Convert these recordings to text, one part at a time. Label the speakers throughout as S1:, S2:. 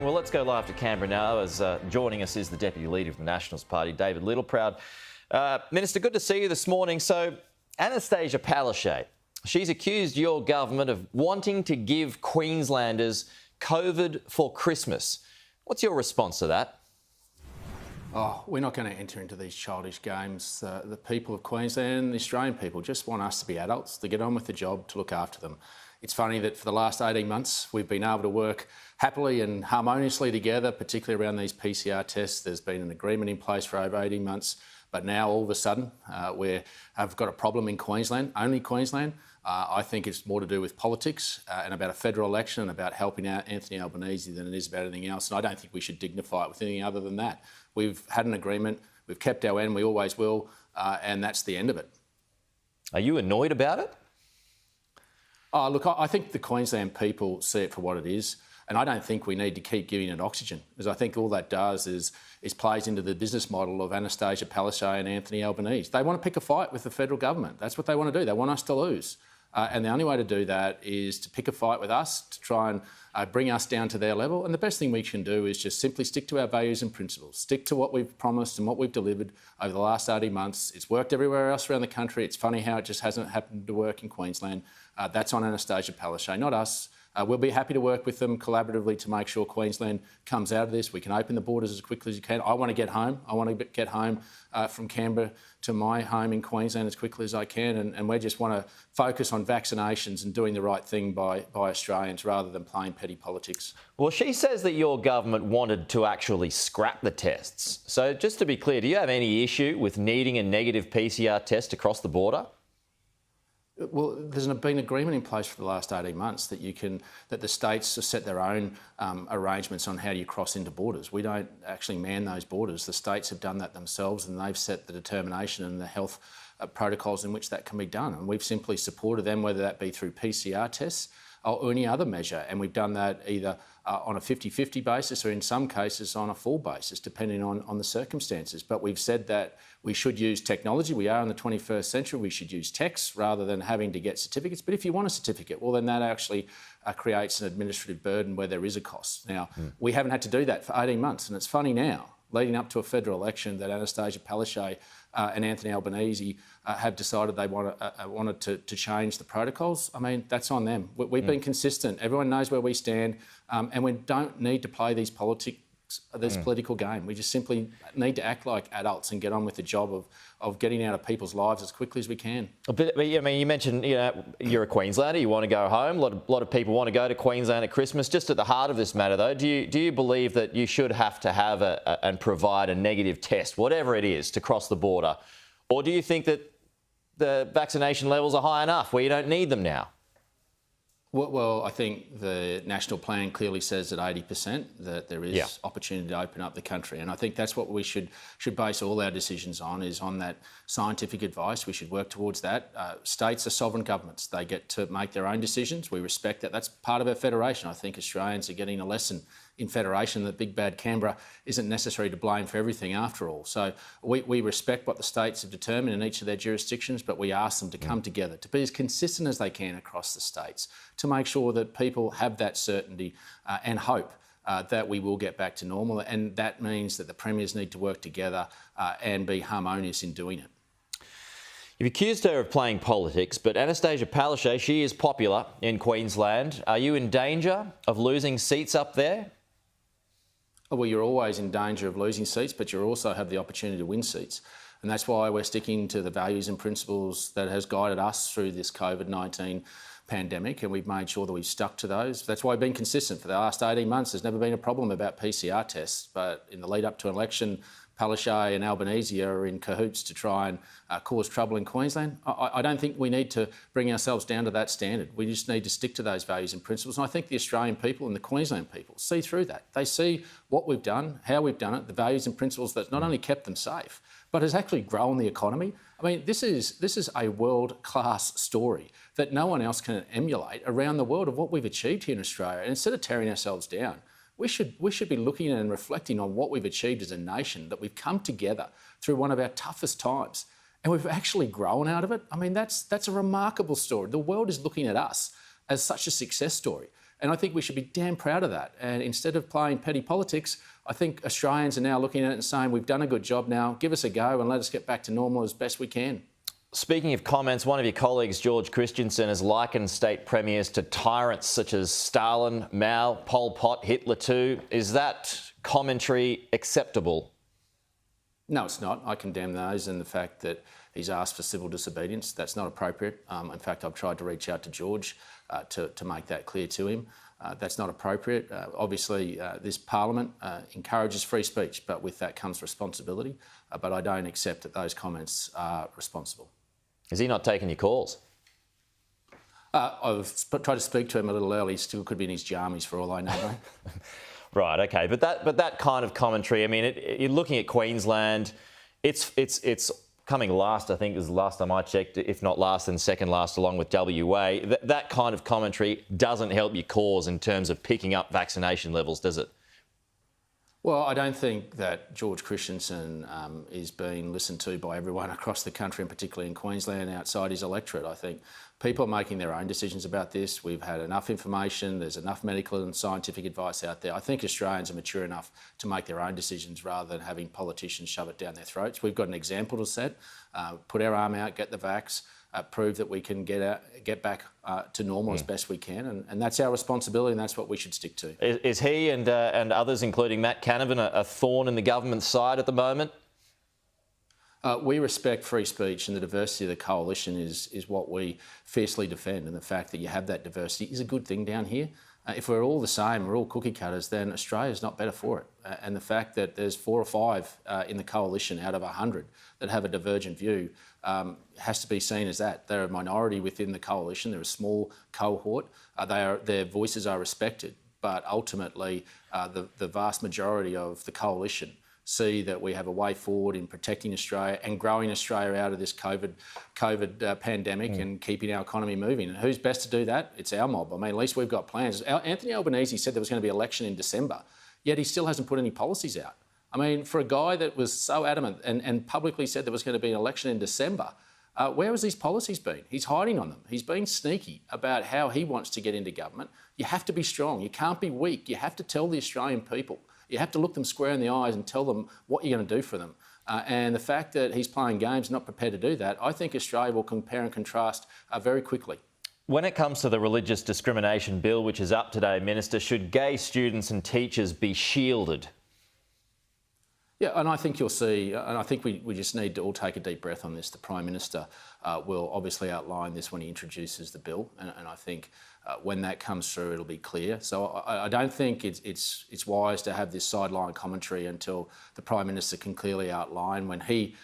S1: Well, let's go live to Canberra now, as joining us is the Deputy Leader of the Nationals Party, David Littleproud. Minister, good to see you this morning. So, Anastasia Palaszczuk, she's accused your government of wanting to give Queenslanders COVID for Christmas. What's your response to that?
S2: Oh, we're not going to enter into these childish games. The people of Queensland, the Australian people, just want us to be adults, to get on with the job, to look after them. It's funny that for the last 18 months, we've been able to work happily and harmoniously together, particularly around these PCR tests. There's been an agreement in place for over 18 months, but now all of a sudden we've got a problem in Queensland, only Queensland. I think it's more to do with politics and about a federal election and about helping out Anthony Albanese than it is about anything else. And I don't think we should dignify it with anything other than that. We've had an agreement, we've kept our end, we always will, and that's the end of it.
S1: Are you annoyed about it?
S2: Oh, look, I think the Queensland people see it for what it is, and I don't think we need to keep giving it oxygen, because I think all that does is plays into the business model of Anastasia Palaszczuk and Anthony Albanese. They want to pick a fight with the federal government. That's what they want to do. They want us to lose. And the only way to do that is to pick a fight with us, to try and bring us down to their level. And the best thing we can do is just simply stick to our values and principles, stick to what we've promised and what we've delivered over the last 18 months. It's worked everywhere else around the country. It's funny how it just hasn't happened to work in Queensland. That's on Anastasia Palaszczuk, not us. We'll be happy to work with them collaboratively to make sure Queensland comes out of this. We can open the borders as quickly as you can. I want to get home. I want to get home from Canberra to my home in Queensland as quickly as I can. And we just want to focus on vaccinations and doing the right thing by Australians rather than playing petty politics.
S1: Well, she says that your government wanted to actually scrap the tests. So just to be clear, do you have any issue with needing a negative PCR test across the border?
S2: Well, there's been agreement in place for the last 18 months that the states set their own arrangements on how do you cross into borders. We don't actually man those borders. The states have done that themselves, and they've set the determination and the health protocols in which that can be done. And we've simply supported them, whether that be through PCR tests or any other measure. And we've done that either on a 50-50 basis or in some cases on a full basis, depending on the circumstances. But we've said that we should use technology. We are in the 21st century. We should use texts rather than having to get certificates. But if you want a certificate, well, then that actually creates an administrative burden where there is a cost. Now, we haven't had to do that for 18 months. And it's funny now, leading up to a federal election, that Anastasia Palaszczuk and Anthony Albanese have decided they wanted to change the protocols. I mean, that's on them. We've been consistent. Everyone knows where we stand, and we don't need to play these political game. We just simply need to act like adults and get on with the job of getting out of people's lives as quickly as we can.
S1: But I mean, you mentioned you're a Queenslander, you want to go home. A lot of people want to go to Queensland at Christmas. Just at the heart of this matter, though, do you believe that you should have to have and provide a negative test, whatever it is, to cross the border? Or do you think that the vaccination levels are high enough where you don't need them now?
S2: Well, I think the national plan clearly says at 80% that there is opportunity to open up the country. And I think that's what we should base all our decisions on, is on that scientific advice. We should work towards that. States are sovereign governments. They get to make their own decisions. We respect that. That's part of our federation. I think Australians are getting a lesson in federation that big bad Canberra isn't necessary to blame for everything after all. So we respect what the states have determined in each of their jurisdictions, but we ask them to come together, to be as consistent as they can across the states, to make sure that people have that certainty and hope that we will get back to normal. And that means that the premiers need to work together and be harmonious in doing it.
S1: You've accused her of playing politics, but Anastasia Palaszczuk, she is popular in Queensland. Are you in danger of losing seats up there?
S2: Well, you're always in danger of losing seats, but you also have the opportunity to win seats. And that's why we're sticking to the values and principles that has guided us through this COVID-19 pandemic, and we've made sure that we've stuck to those. That's why we've been consistent for the last 18 months. There's never been a problem about PCR tests, but in the lead up to an election, Palaszczuk and Albanese are in cahoots to try and cause trouble in Queensland. I don't think we need to bring ourselves down to that standard. We just need to stick to those values and principles. And I think the Australian people and the Queensland people see through that. They see what we've done, how we've done it, the values and principles that's not only kept them safe, but has actually grown the economy. I mean, this is a world-class story that no one else can emulate around the world of what we've achieved here in Australia. And instead of tearing ourselves down, we should be looking and reflecting on what we've achieved as a nation, that we've come together through one of our toughest times and we've actually grown out of it. I mean, that's a remarkable story. The world is looking at us as such a success story. And I think we should be damn proud of that. And instead of playing petty politics, I think Australians are now looking at it and saying, we've done a good job now, give us a go and let us get back to normal as best we can.
S1: Speaking of comments, one of your colleagues, George Christensen, has likened state premiers to tyrants such as Stalin, Mao, Pol Pot, Hitler too. Is that commentary acceptable?
S2: No, it's not. I condemn those, and the fact that he's asked for civil disobedience, that's not appropriate. In fact, I've tried to reach out to George to make that clear to him. That's not appropriate. Obviously, this parliament encourages free speech, but with that comes responsibility. But I don't accept that those comments are responsible.
S1: Is he not taking your calls?
S2: I've tried to speak to him a little early. He still could be in his jammies for all I know.
S1: Right, okay. But that kind of commentary, I mean, you're looking at Queensland, it's coming last, I think, is the last time I checked, if not last, then second last along with WA. That kind of commentary doesn't help your cause in terms of picking up vaccination levels, does it?
S2: Well, I don't think that George Christensen is being listened to by everyone across the country, and particularly in Queensland outside his electorate. I think people are making their own decisions about this. We've had enough information. There's enough medical and scientific advice out there. I think Australians are mature enough to make their own decisions rather than having politicians shove it down their throats. We've got an example to set. Put our arm out, get the vax, prove that we can get back to normal as best we can, and that's our responsibility, and that's what we should stick to.
S1: Is he and others, including Matt Canavan, a thorn in the government's side at the moment?
S2: We respect free speech, and the diversity of the coalition is what we fiercely defend, and the fact that you have that diversity is a good thing down here. If we're all the same, we're all cookie cutters, then Australia's not better for it. And the fact that there's 4 or 5 in the coalition out of 100 that have a divergent view has to be seen as that. They're a minority within the coalition. They're a small cohort. Their voices are respected. But ultimately, the vast majority of the coalition see that we have a way forward in protecting Australia and growing Australia out of this COVID pandemic and keeping our economy moving. And who's best to do that? It's our mob. I mean, at least we've got plans. Anthony Albanese said there was going to be an election in December, yet he still hasn't put any policies out. I mean, for a guy that was so adamant and publicly said there was going to be an election in December, where has these policies been? He's hiding on them. He's being sneaky about how he wants to get into government. You have to be strong. You can't be weak. You have to tell the Australian people. You have to look them square in the eyes and tell them what you're going to do for them. And the fact that he's playing games, not prepared to do that, I think Australia will compare and contrast very quickly.
S1: When it comes to the religious discrimination bill, which is up today, Minister, should gay students and teachers be shielded?
S2: Yeah, and I think you'll see, and I think we just need to all take a deep breath on this. The Prime Minister will obviously outline this when he introduces the bill, and I think when that comes through, it'll be clear. So I don't think it's wise to have this sideline commentary until the Prime Minister can clearly outline when he,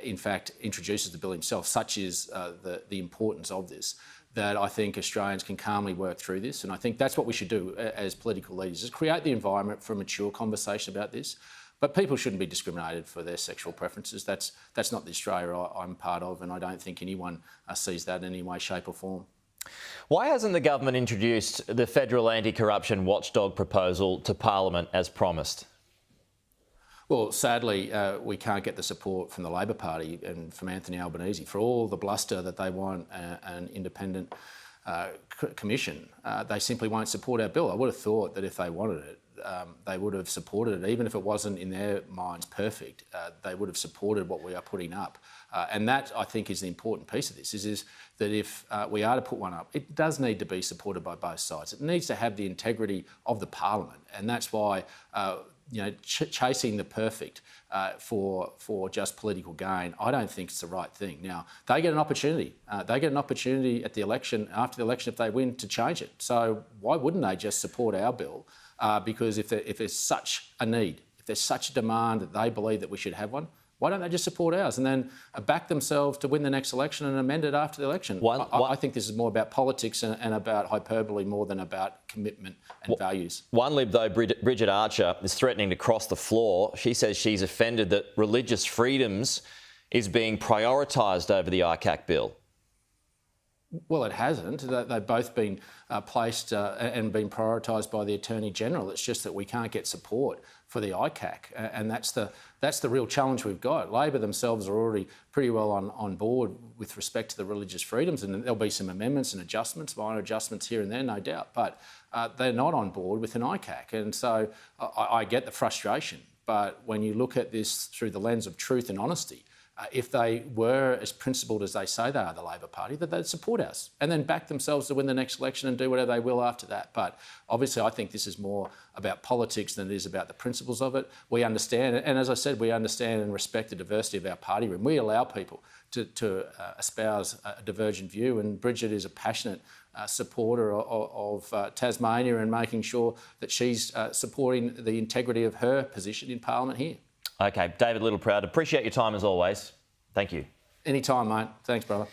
S2: in fact, introduces the bill himself. Such is the importance of this, that I think Australians can calmly work through this. And I think that's what we should do as political leaders, is create the environment for a mature conversation about this. But people shouldn't be discriminated for their sexual preferences. That's not the Australia I'm part of, and I don't think anyone sees that in any way, shape or form.
S1: Why hasn't the government introduced the federal anti-corruption watchdog proposal to Parliament as promised?
S2: Well, sadly, we can't get the support from the Labor Party and from Anthony Albanese for all the bluster that they want an independent commission. They simply won't support our bill. I would have thought that if they wanted it, they would have supported it, even if it wasn't in their minds perfect. They would have supported what we are putting up. And that, I think, is the important piece of this, is that if we are to put one up, it does need to be supported by both sides. It needs to have the integrity of the Parliament. And that's why chasing the perfect for just political gain, I don't think it's the right thing. Now, they get an opportunity. They get an opportunity at the election, after the election, if they win, to change it. So why wouldn't they just support our bill? Because if there's such a need, if there's such a demand that they believe that we should have one, why don't they just support ours and then back themselves to win the next election and amend it after the election? I think this is more about politics and about hyperbole more than about commitment and values. One
S1: Lib, though, Bridget Archer, is threatening to cross the floor. She says she's offended that religious freedoms is being prioritised over the ICAC bill.
S2: Well, it hasn't. They've both been placed and been prioritised by the Attorney General. It's just that we can't get support for the ICAC, and that's the real challenge we've got. Labor themselves are already pretty well on board with respect to the religious freedoms, and there'll be some amendments and adjustments, minor adjustments here and there, no doubt, but they're not on board with an ICAC, and so I get the frustration. But when you look at this through the lens of truth and honesty, if they were as principled as they say they are, the Labor Party, that they'd support us and then back themselves to win the next election and do whatever they will after that. But obviously I think this is more about politics than it is about the principles of it. We understand, and as I said, we understand and respect the diversity of our party room. We allow people to espouse a divergent view, and Bridget is a passionate supporter of Tasmania and making sure that she's supporting the integrity of her position in Parliament here.
S1: Okay, David Littleproud, appreciate your time as always. Thank you.
S2: Anytime, mate. Thanks, brother.